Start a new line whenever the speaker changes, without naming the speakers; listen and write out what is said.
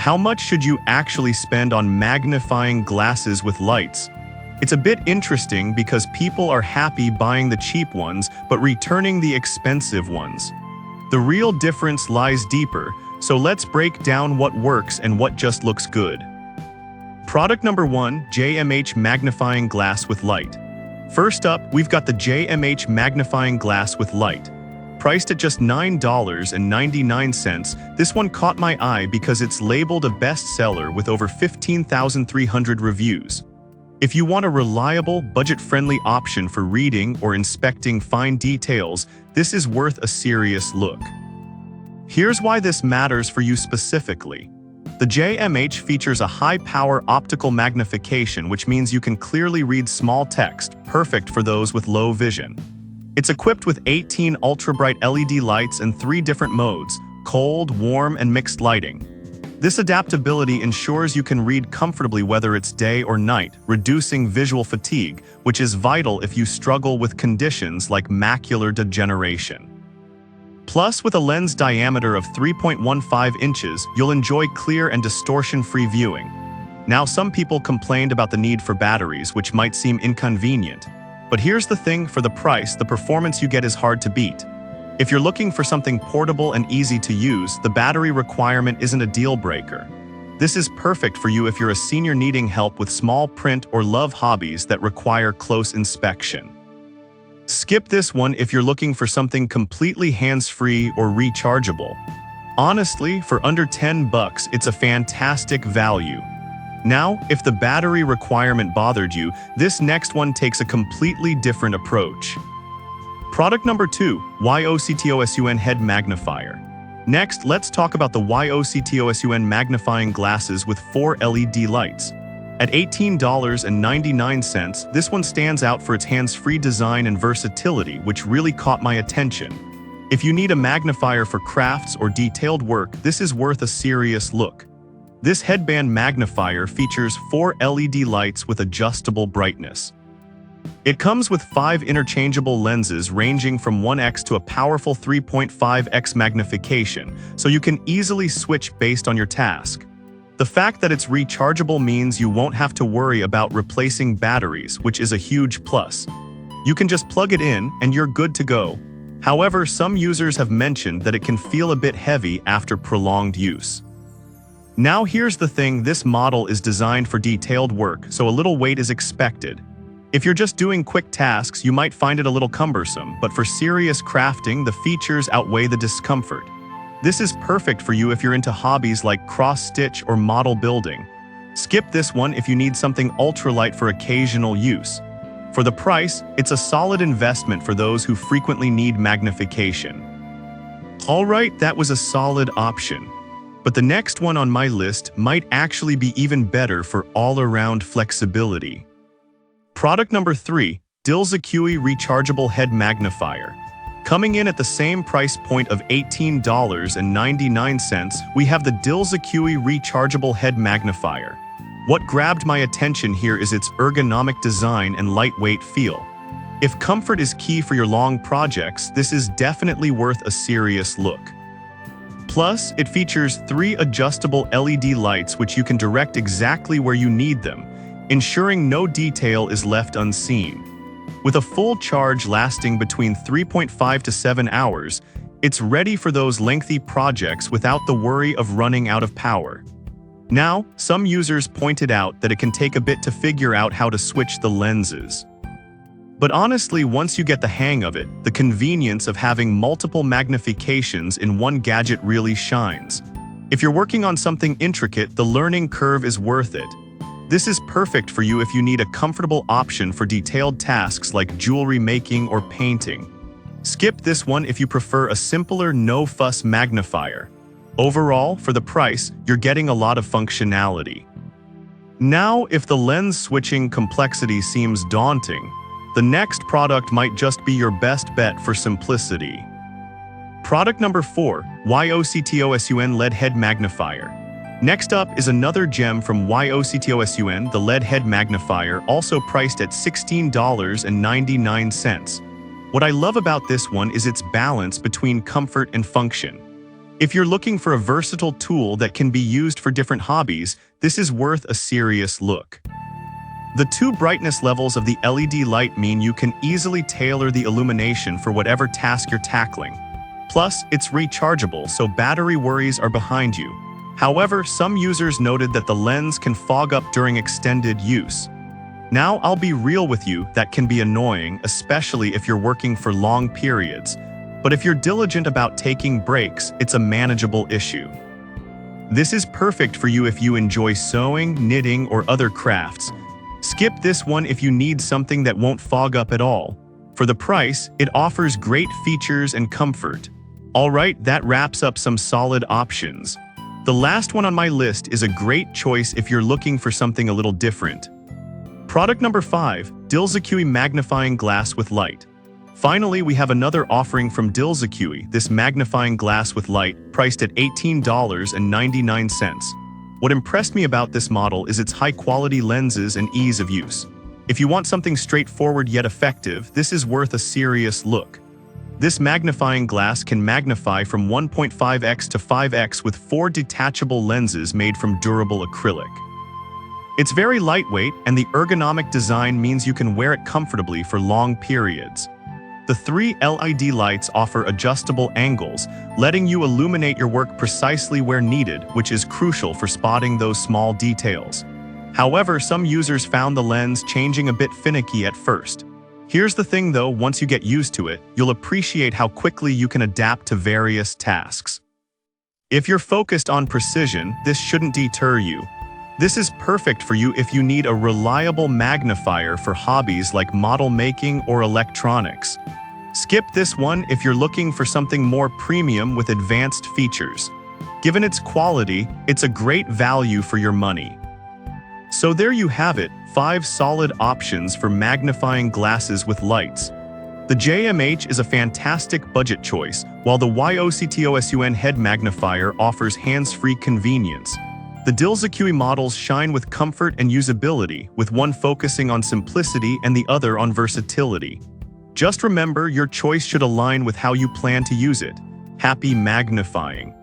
How much should you actually spend on magnifying glasses with lights? It's a bit interesting because people are happy buying the cheap ones but returning the expensive ones. The real difference lies deeper, so let's break down what works and what just looks good. Product number 1, JMH Magnifying Glass with Light. First up, we've got the JMH Magnifying Glass with Light. Priced at just $9.99, this one caught my eye because it's labeled a bestseller with over 15,300 reviews. If you want a reliable, budget-friendly option for reading or inspecting fine details, this is worth a serious look. Here's why this matters for you specifically. The JMH features a high-power optical magnification, which means you can clearly read small text, perfect for those with low vision. It's equipped with 18 ultra-bright LED lights and 3 different modes: cold, warm, and mixed lighting. This adaptability ensures you can read comfortably whether it's day or night, reducing visual fatigue, which is vital if you struggle with conditions like macular degeneration. Plus, with a lens diameter of 3.15 inches, you'll enjoy clear and distortion-free viewing. Now, some people complained about the need for batteries, which might seem inconvenient. But here's the thing, for the price, the performance you get is hard to beat. If you're looking for something portable and easy to use, the battery requirement isn't a deal breaker. This is perfect for you if you're a senior needing help with small print or love hobbies that require close inspection. Skip this one if you're looking for something completely hands-free or rechargeable. Honestly, for under $10, it's a fantastic value. Now, if the battery requirement bothered you, this next one takes a completely different approach. Product number 2, YOCTOSUN Head Magnifier. Next, let's talk about the YOCTOSUN magnifying glasses with 4 LED lights. At $18.99, this one stands out for its hands-free design and versatility, which really caught my attention. If you need a magnifier for crafts or detailed work, this is worth a serious look. This headband magnifier features 4 LED lights with adjustable brightness. It comes with 5 interchangeable lenses ranging from 1x to a powerful 3.5x magnification, so you can easily switch based on your task. The fact that it's rechargeable means you won't have to worry about replacing batteries, which is a huge plus. You can just plug it in and you're good to go. However, some users have mentioned that it can feel a bit heavy after prolonged use. Now here's the thing, this model is designed for detailed work, so a little weight is expected. If you're just doing quick tasks, you might find it a little cumbersome, but for serious crafting, the features outweigh the discomfort. This is perfect for you if you're into hobbies like cross-stitch or model building. Skip this one if you need something ultralight for occasional use. For the price, it's a solid investment for those who frequently need magnification. Alright, that was a solid option. But the next one on my list might actually be even better for all-around flexibility. Product number 3, Dilzacui Rechargeable Head Magnifier. Coming in at the same price point of $18.99, we have the Dilzacui Rechargeable Head Magnifier. What grabbed my attention here is its ergonomic design and lightweight feel. If comfort is key for your long projects, this is definitely worth a serious look. Plus, it features 3 adjustable LED lights which you can direct exactly where you need them, ensuring no detail is left unseen. With a full charge lasting between 3.5 to 7 hours, it's ready for those lengthy projects without the worry of running out of power. Now, some users pointed out that it can take a bit to figure out how to switch the lenses. But honestly, once you get the hang of it, the convenience of having multiple magnifications in one gadget really shines. If you're working on something intricate, the learning curve is worth it. This is perfect for you if you need a comfortable option for detailed tasks like jewelry making or painting. Skip this one if you prefer a simpler, no-fuss magnifier. Overall, for the price, you're getting a lot of functionality. Now, if the lens switching complexity seems daunting, the next product might just be your best bet for simplicity. Product number 4, YOCTOSUN LED Head Magnifier. Next up is another gem from YOCTOSUN, the LED Head Magnifier, also priced at $16.99. What I love about this one is its balance between comfort and function. If you're looking for a versatile tool that can be used for different hobbies, this is worth a serious look. The two brightness levels of the LED light mean you can easily tailor the illumination for whatever task you're tackling. Plus, it's rechargeable, so battery worries are behind you. However, some users noted that the lens can fog up during extended use. Now, I'll be real with you, that can be annoying, especially if you're working for long periods. But if you're diligent about taking breaks, it's a manageable issue. This is perfect for you if you enjoy sewing, knitting, or other crafts. Skip this one if you need something that won't fog up at all. For the price, it offers great features and comfort. Alright, that wraps up some solid options. The last one on my list is a great choice if you're looking for something a little different. Product number 5, Dilzacui Magnifying Glass with Light. Finally, we have another offering from Dilzacui, this magnifying glass with light, priced at $18.99. What impressed me about this model is its high-quality lenses and ease of use. If you want something straightforward yet effective, this is worth a serious look. This magnifying glass can magnify from 1.5x to 5x with 4 detachable lenses made from durable acrylic. It's very lightweight, and the ergonomic design means you can wear it comfortably for long periods. The 3 LED lights offer adjustable angles, letting you illuminate your work precisely where needed, which is crucial for spotting those small details. However, some users found the lens changing a bit finicky at first. Here's the thing though, once you get used to it, you'll appreciate how quickly you can adapt to various tasks. If you're focused on precision, this shouldn't deter you. This is perfect for you if you need a reliable magnifier for hobbies like model making or electronics. Skip this one if you're looking for something more premium with advanced features. Given its quality, it's a great value for your money. So there you have it, 5 solid options for magnifying glasses with lights. The JMH is a fantastic budget choice, while the YOCTOSUN head magnifier offers hands-free convenience. The Dilzacui models shine with comfort and usability, with one focusing on simplicity and the other on versatility. Just remember, your choice should align with how you plan to use it. Happy magnifying!